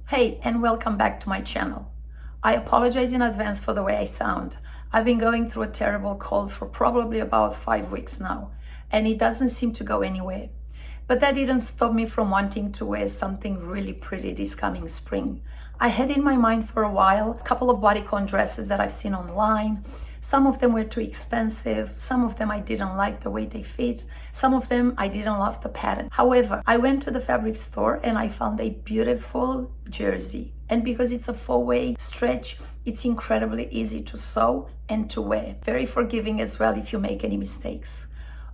Hey, and welcome back to my channel. I apologize in advance for the way I sound. I've been going through a terrible cold for probably about 5 weeks now, and it doesn't seem to go anywhere. But that didn't stop me from wanting to wear something really pretty this coming spring. I had in my mind for a while a couple of bodycon dresses that I've seen online. Some of them were too expensive, some of them I didn't like the way they fit, some of them I didn't love the pattern. However, I went to the fabric store and I found a beautiful jersey. And because it's a 4-way stretch, it's incredibly easy to sew and to wear. Very forgiving as well if you make any mistakes.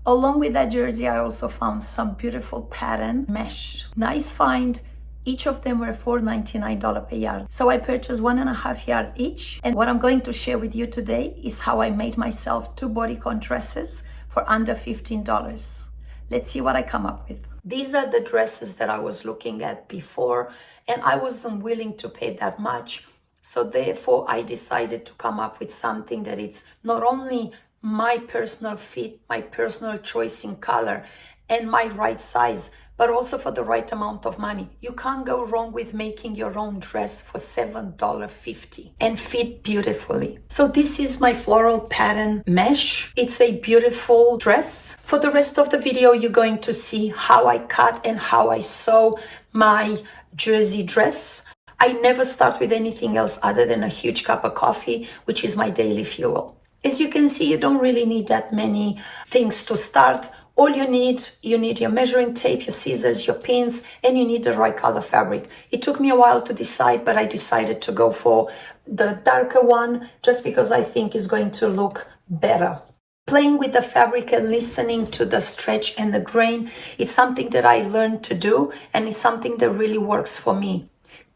Along with that jersey, I also found some beautiful pattern mesh. Nice find. Each of them were $4.99 per yard. So I purchased 1.5 yards each. And what I'm going to share with you today is how I made myself 2 bodycon dresses for under $15. Let's see what I come up with. These are the dresses that I was looking at before, and I wasn't willing to pay that much. So therefore, I decided to come up with something that it's not only my personal fit, my personal choice in color, and my right size, but also for the right amount of money. You can't go wrong with making your own dress for $7.50 and fit beautifully. So this is my floral pattern mesh. It's a beautiful dress. For the rest of the video, you're going to see how I cut and how I sew my jersey dress. I never start with anything else other than a huge cup of coffee, which is my daily fuel. As you can see, you don't really need that many things to start. All you need your measuring tape, your scissors, your pins, and you need the right color fabric. It took me a while to decide, but I decided to go for the darker one just because I think it's going to look better. Playing with the fabric and listening to the stretch and the grain, it's something that I learned to do, and it's something that really works for me.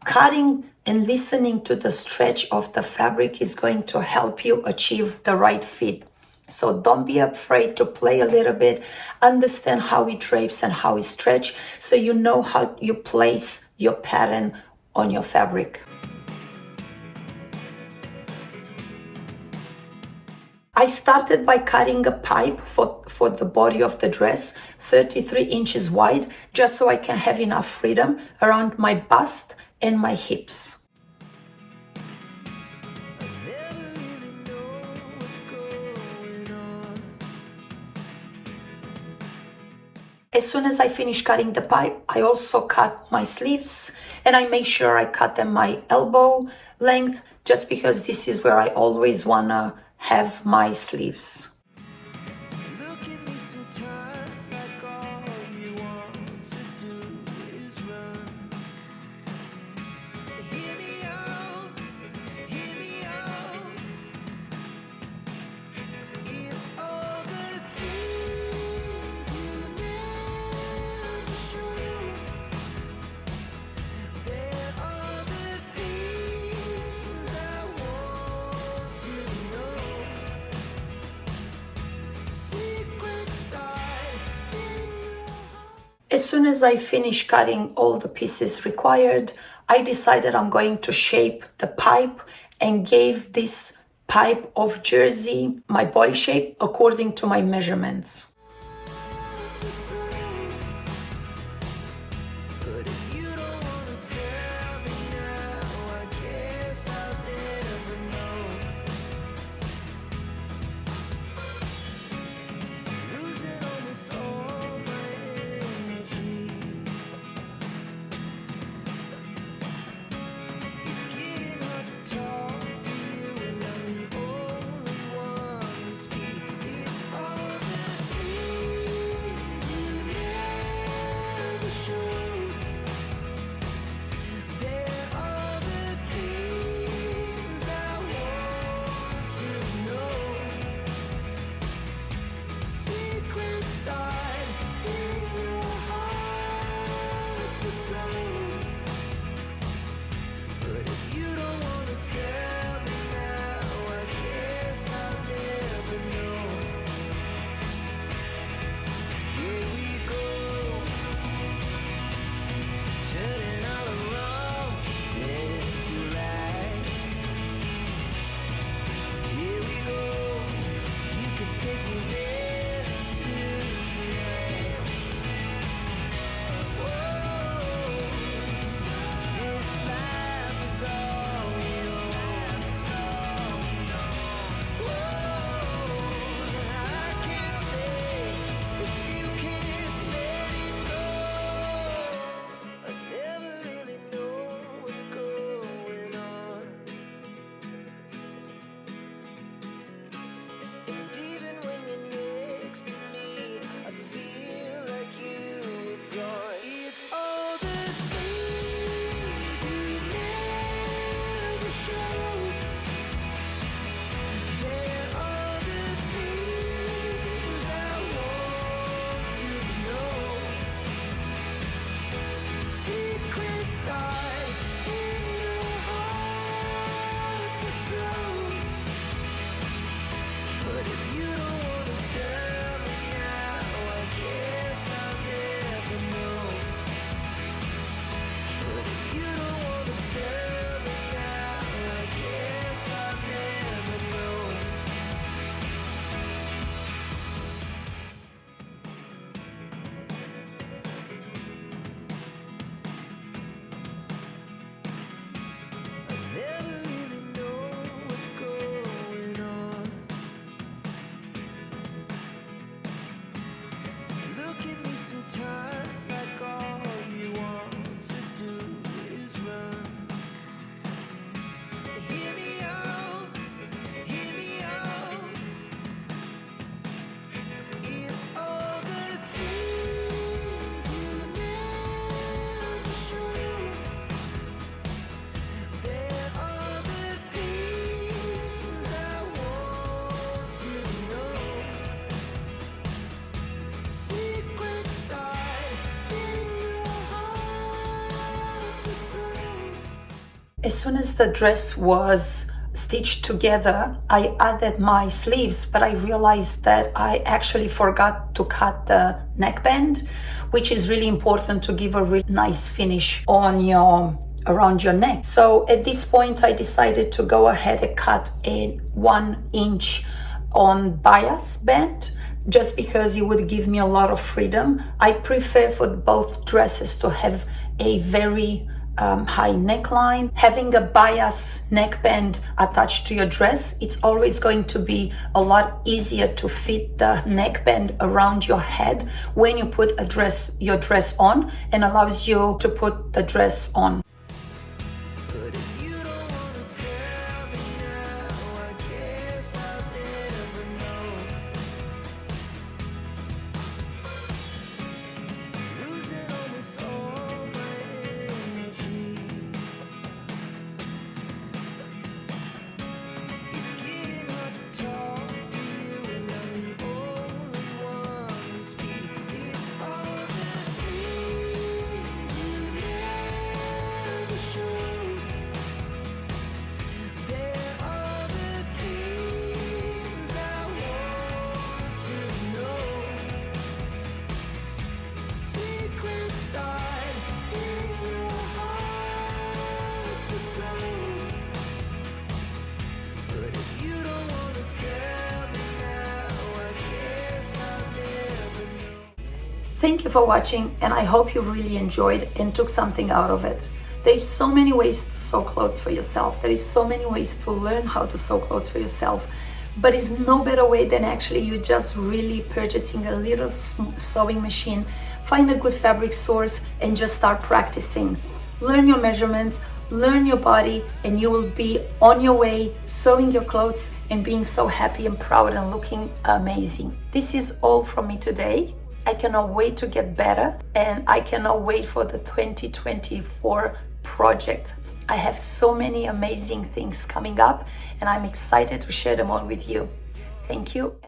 Cutting and listening to the stretch of the fabric is going to help you achieve the right fit. So don't be afraid to play a little bit, understand how it drapes and how it stretches, so you know how you place your pattern on your fabric. I started by cutting a pipe for the body of the dress, 33 inches wide, just so I can have enough freedom around my bust and my hips. As soon as I finish cutting the pipe, I also cut my sleeves, and I make sure I cut them my elbow length, just because this is where I always wanna have my sleeves. As soon as I finished cutting all the pieces required, I decided I'm going to shape the pipe and gave this pipe of jersey my body shape according to my measurements. As soon as the dress was stitched together, I added my sleeves, but I realized that I actually forgot to cut the neckband, which is really important to give a really nice finish on around your neck. So at this point, I decided to go ahead and cut a 1 inch on bias band, just because it would give me a lot of freedom. I prefer for both dresses to have a very high neckline. Having a bias neckband attached to your dress, it's always going to be a lot easier to fit the neckband around your head when you put your dress on, and allows you to put the dress on. Thank you for watching, and I hope you really enjoyed and took something out of it. There's so many ways to sew clothes for yourself. There is so many ways to learn how to sew clothes for yourself. But it's no better way than actually you just really purchasing a little sewing machine, find a good fabric source, and just start practicing. Learn your measurements, learn your body, and you will be on your way sewing your clothes and being so happy and proud and looking amazing. This is all from me today. I cannot wait to get better, and I cannot wait for the 2024 project. I have so many amazing things coming up, and I'm excited to share them all with you. Thank you.